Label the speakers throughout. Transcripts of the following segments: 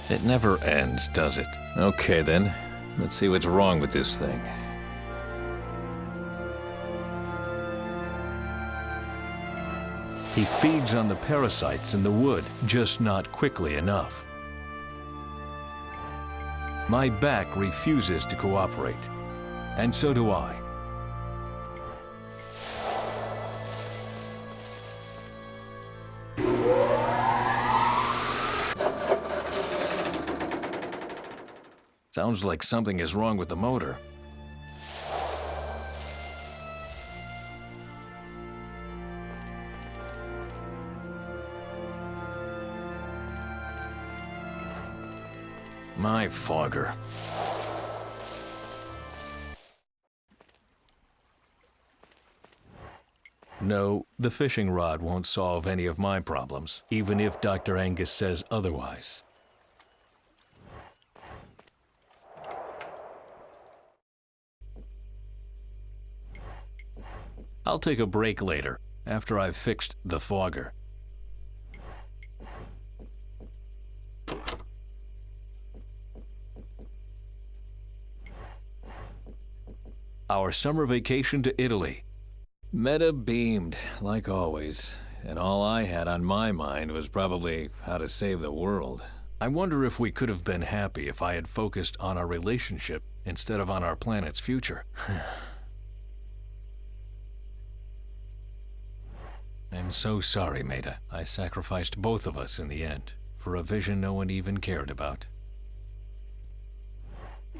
Speaker 1: It never ends, does it? Okay then, let's see what's wrong with this thing. He feeds on the parasites in the wood, just not quickly enough. My back refuses to cooperate, and so do I. Sounds like something is wrong with the motor. My fogger. No, the fishing rod won't solve any of my problems, even if Dr. Angus says otherwise. I'll take a break later, after I've fixed the fogger. Our summer vacation to Italy. Meta beamed, like always, and all I had on my mind was probably how to save the world. I wonder if we could have been happy if I had focused on our relationship instead of on our planet's future. I'm so sorry, Meta. I sacrificed both of us in the end, for a vision no one even cared about.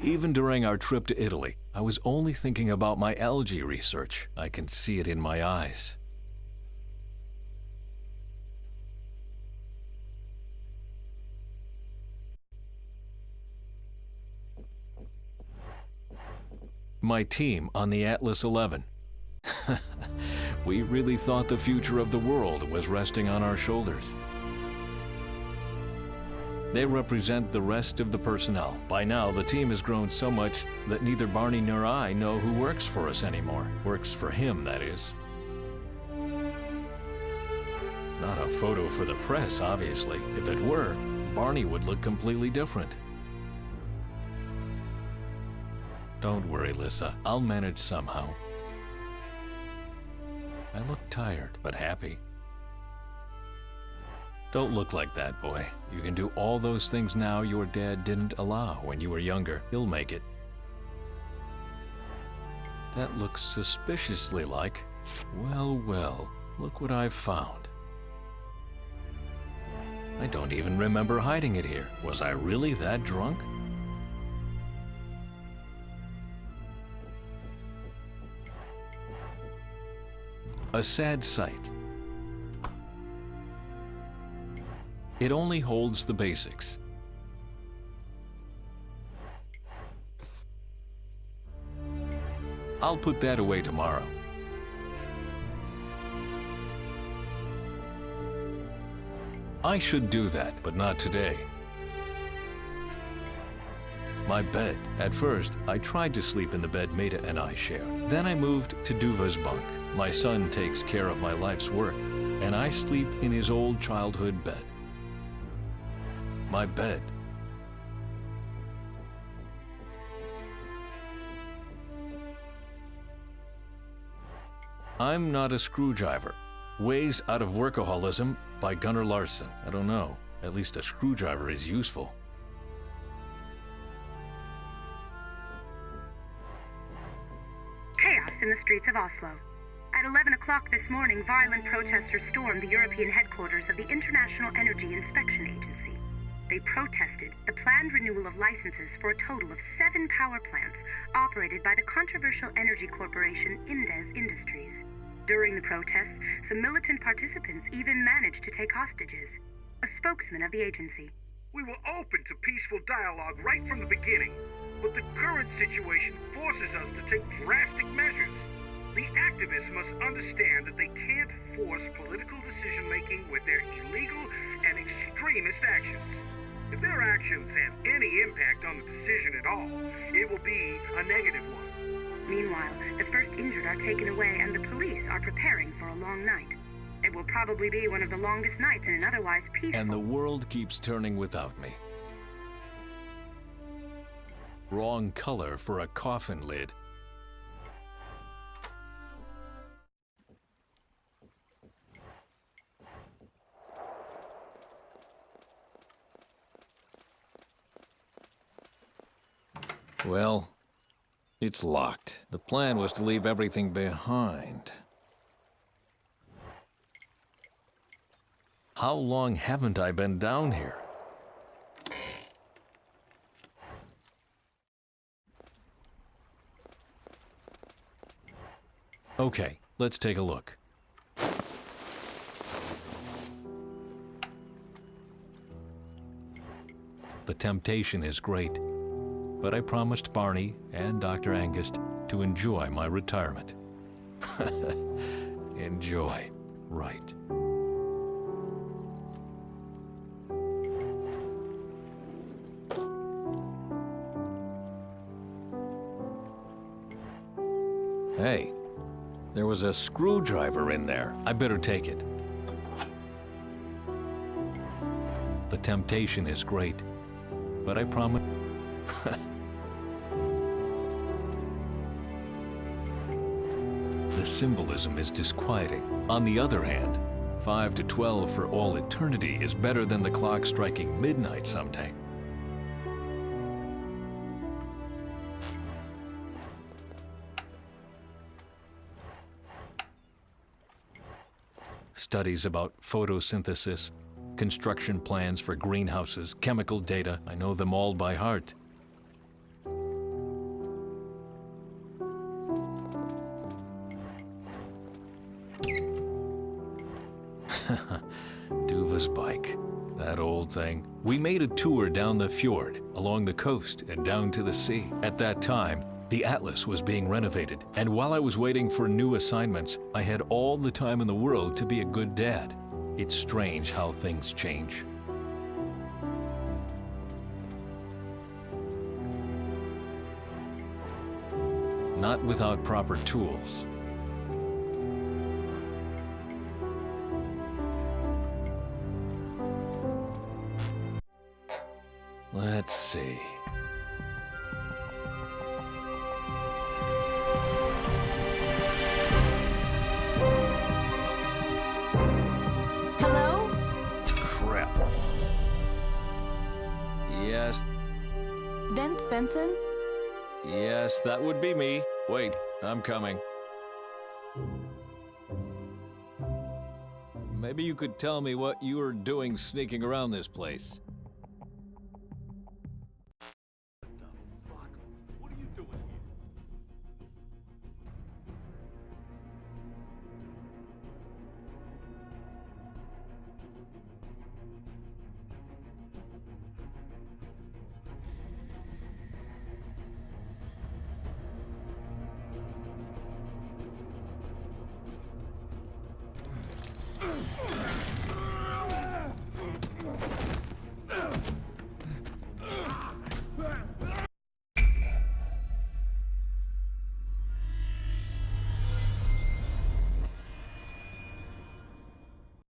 Speaker 1: Even during our trip to Italy, I was only thinking about my algae research. I can see it in my eyes. My team on the Atlas 11. We really thought the future of the world was resting on our shoulders. They represent the rest of the personnel. By now, the team has grown so much that neither Barney nor I know who works for us anymore. Works for him, that is. Not a photo for the press, obviously. If it were, Barney would look completely different. Don't worry, Lissa. I'll manage somehow. I look tired, but happy. Don't look like that, boy. You can do all those things now your dad didn't allow when you were younger. He'll make it. That looks suspiciously like... Well, well, look what I've found. I don't even remember hiding it here. Was I really that drunk? A sad sight. It only holds the basics. I'll put that away tomorrow. I should do that, but not today. My bed. At first, I tried to sleep in the bed Meta and I share. Then I moved to Duva's bunk. My son takes care of my life's work, and I sleep in his old childhood bed. My bed. I'm Not a Screwdriver. Ways Out of Workaholism by Gunnar Larson. I don't know. At least a screwdriver is useful.
Speaker 2: Chaos in the streets of Oslo. At 11 o'clock this morning, violent protesters stormed the European headquarters of the International Energy Inspection Agency. They protested the planned renewal of licenses for a total of 7 power plants operated by the controversial energy corporation Indes Industries. During the protests, some militant participants even managed to take hostages. A spokesman of the agency.
Speaker 3: We were open to peaceful dialogue right from the beginning, but the current situation forces us to take drastic measures. The activists must understand that they can't force political decision-making with their illegal and extremist actions. If their actions have any impact on the decision at all, it will be a negative one.
Speaker 2: Meanwhile, the first injured are taken away and the police are preparing for a long night. It will probably be one of the longest nights in an otherwise peaceful...
Speaker 1: And the world keeps turning without me. Wrong color for a coffin lid. Well, it's locked. The plan was to leave everything behind. How long haven't I been down here? Okay, let's take a look. The temptation is great, but I promised Barney and Dr. Angus to enjoy my retirement. Enjoy, right. Hey, there was a screwdriver in there. I better take it. The temptation is great, but I promise... The symbolism is disquieting. On the other hand, 5 to 12 for all eternity is better than the clock striking midnight someday. Studies about photosynthesis, construction plans for greenhouses, chemical data, I know them all by heart. Duva's bike, that old thing. We made a tour down the fjord, along the coast, and down to the sea. At that time, the Atlas was being renovated, and while I was waiting for new assignments, I had all the time in the world to be a good dad. It's strange how things change. Not without proper tools. Let's see.
Speaker 4: Hello?
Speaker 1: Crap. Yes,
Speaker 4: Bent Svensson?
Speaker 1: yes, that would be me. Wait, I'm coming. Maybe you could tell me what you were doing sneaking around this place.